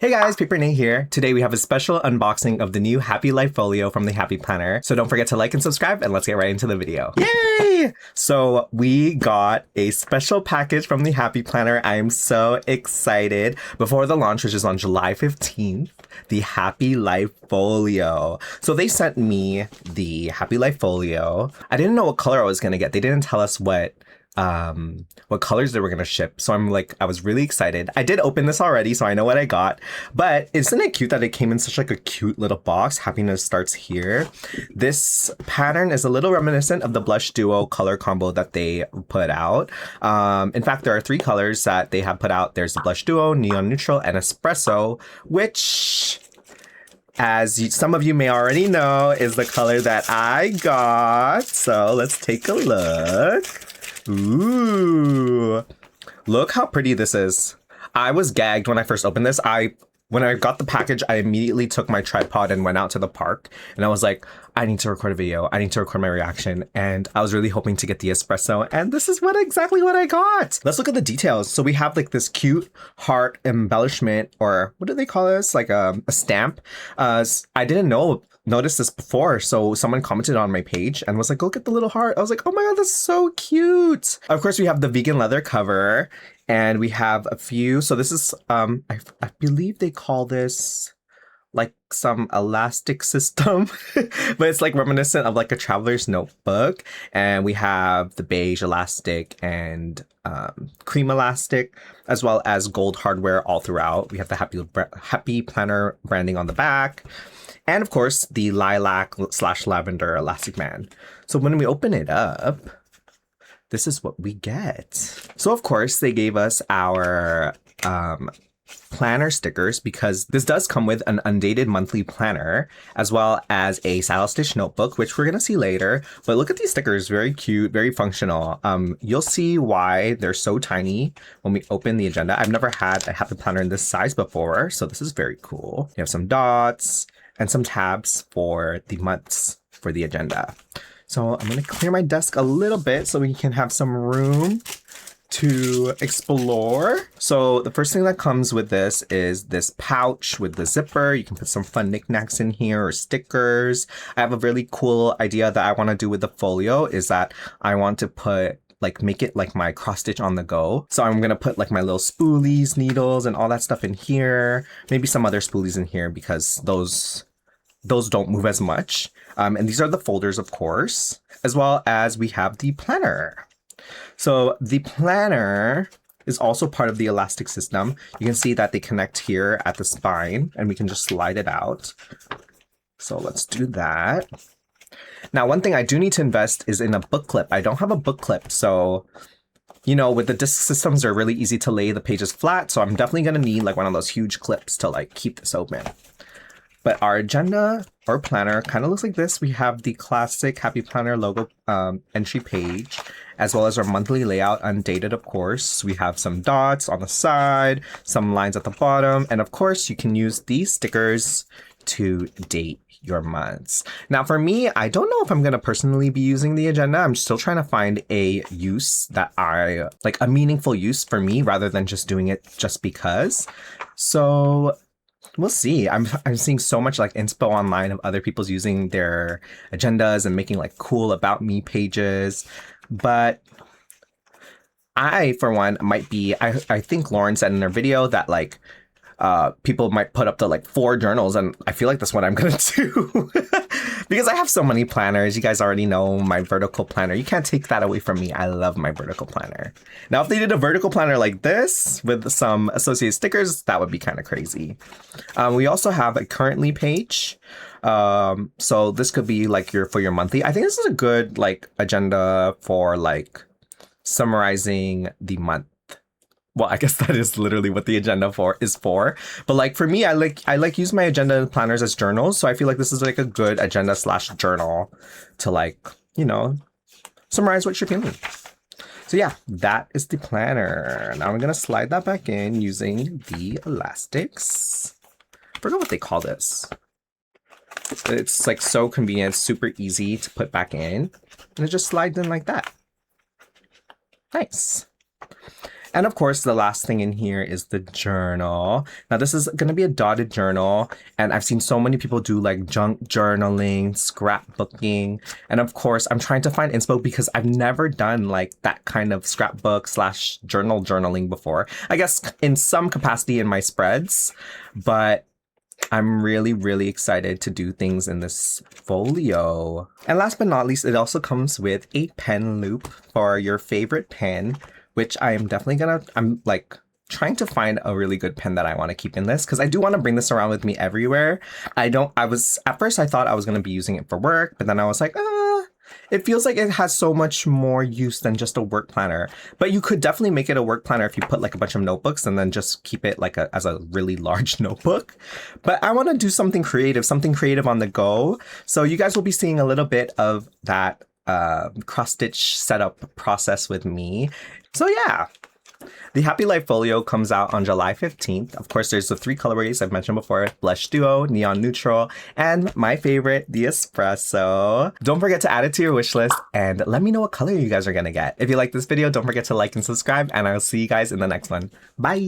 Hey guys, Paper Nate here. Today we have a special unboxing of the new Happy Life Folio from the Happy Planner. So don't forget to like and subscribe and let's get right into the video. Yay! So we got a special package from the Happy Planner. I am so excited. Before the launch, which is on July 15th, the Happy Life Folio. So they sent me the Happy Life Folio. I didn't know what color I was gonna get. They didn't tell us what colors they were gonna ship, so I was really excited. I did open this already, so I know what I got, but isn't it cute that it came in such like a cute little box? Happiness starts here. This pattern is a little reminiscent of the blush duo color combo that they put out. In fact, there are three colors that they have put out. There's the blush duo, neon neutral, and espresso, which, some of you may already know, is the color that I got. So let's take a look. Ooh, look how pretty this is. I was gagged when I first opened this. When I got the package, I immediately took my tripod and went out to the park. And I was like, I need to record a video. I need to record my reaction. And I was really hoping to get the espresso. And this is exactly what I got. Let's look at the details. So we have like this cute heart embellishment, or what do they call this? Like a stamp. I didn't notice this before, so someone commented on my page and was like, look at the little heart. I was like, oh my god, that's so cute. Of course, we have the vegan leather cover, and we have a few. So this is I believe they call this like some elastic system, but it's like reminiscent of like a traveler's notebook. And we have the beige elastic and cream elastic, as well as gold hardware all throughout. We have the Happy Planner branding on the back. And of course, the lilac/lavender elastic band. So when we open it up, this is what we get. So of course, they gave us our planner stickers, because this does come with an undated monthly planner, as well as a style stitch notebook, which we're gonna see later. But look at these stickers, very cute, very functional. You'll see why they're so tiny when we open the agenda. I've never had a Happy Planner in this size before, so this is very cool. You have some dots and some tabs for the months for the agenda. So I'm gonna clear my desk a little bit so we can have some room to explore. So the first thing that comes with this is this pouch with the zipper. You can put some fun knickknacks in here or stickers. I have a really cool idea that I want to do with the folio, is that I want to make it like my cross stitch on the go. So I'm gonna put like my little spoolies, needles, and all that stuff in here. Maybe some other spoolies in here, because those don't move as much. And these are the folders, of course, as well as we have the planner. So the planner is also part of the elastic system. You can see that they connect here at the spine, and we can just slide it out. So let's do that. Now, one thing I do need to invest is in a book clip. I don't have a book clip, so with the disc systems, they're really easy to lay the pages flat. So I'm definitely gonna need like one of those huge clips to like keep this open. But our agenda or planner kind of looks like this. We have the classic Happy Planner logo entry page, as well as our monthly layout, undated, of course. We have some dots on the side, some lines at the bottom, and of course, you can use these stickers to date your months. Now, for me, I don't know if I'm going to personally be using the agenda. I'm still trying to find a use that a meaningful use for me, rather than just doing it just because. So we'll see. I'm seeing so much like inspo online of other people's using their agendas and making like cool about me pages. But I, for one, I think Lauren said in her video that like people might put up to like 4 journals, and I feel like that's what I'm gonna do. Because I have so many planners. You guys already know my vertical planner. You can't take that away from me. I love my vertical planner. Now, if they did a vertical planner like this with some associated stickers, that would be kind of crazy. We also have a currently page. So this could be like for your monthly. I think this is a good like agenda for like summarizing the month. Well, I guess that is literally what the agenda is for. But like for me, I like use my agenda planners as journals. So I feel like this is like a good agenda/journal to like, summarize what you're feeling. So yeah, that is the planner. Now I'm gonna slide that back in using the elastics. I forgot what they call this. It's like so convenient, super easy to put back in. And it just slides in like that. Nice. And of course, the last thing in here is the journal. Now, this is going to be a dotted journal, and I've seen so many people do like junk journaling, scrapbooking. And of course, I'm trying to find inspo because I've never done like that kind of scrapbook slash journaling before. I guess in some capacity in my spreads, but I'm really, really excited to do things in this folio. And last but not least, it also comes with a pen loop for your favorite pen, which I'm like trying to find a really good pen that I want to keep in this because I do want to bring this around with me everywhere. At first I thought I was going to be using it for work, but then I was like, it feels like it has so much more use than just a work planner. But you could definitely make it a work planner if you put like a bunch of notebooks and then just keep it like as a really large notebook. But I want to do something creative on the go. So you guys will be seeing a little bit of that cross stitch setup process with me. So yeah. The Happy Life Folio comes out on July 15th. Of course, there's the 3 colorways I've mentioned before, Blush Duo, Neon Neutral, and my favorite, the Espresso. Don't forget to add it to your wish list and let me know what color you guys are gonna get. If you like this video, don't forget to like and subscribe, and I'll see you guys in the next one. Bye!